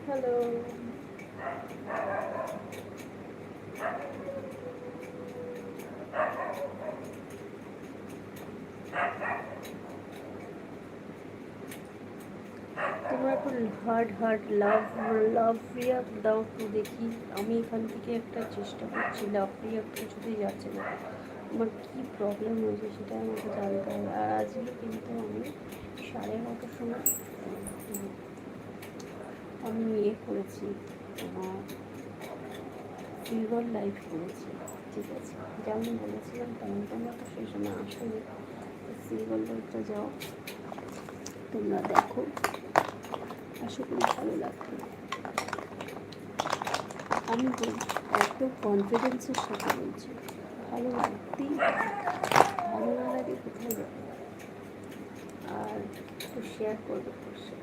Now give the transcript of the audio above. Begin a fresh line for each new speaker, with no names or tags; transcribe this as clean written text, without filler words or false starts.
Hello. তোমরা একটু hard hard love react দাও তো দেখি। আমি এখান থেকে একটা চেষ্টা করছি, লাভ রিয়াক্ট কিছুতেই যাচ্ছে না। আমার কী প্রবলেম হয়েছে সেটা আমাকে জানতে হবে। আর আজকে কিন্তু আমি 11:30টার সময় আমি ইয়ে করেছি, তোমার সিলভার লাইভ করেছি। ঠিক আছে, যেমন বলেছিলাম তেমন তোমরা তো সেই সময় আসলে সিলভার লাইভটা যাও, তোমরা দেখো, আশা করি ভালো লাগবে। আমি একদম কনফিডেন্সের সাথে বলছি, ভালো লাগতেই, ভালো না লাগে কোথায় যাবে। আর একটু শেয়ার করবে অবশ্যই।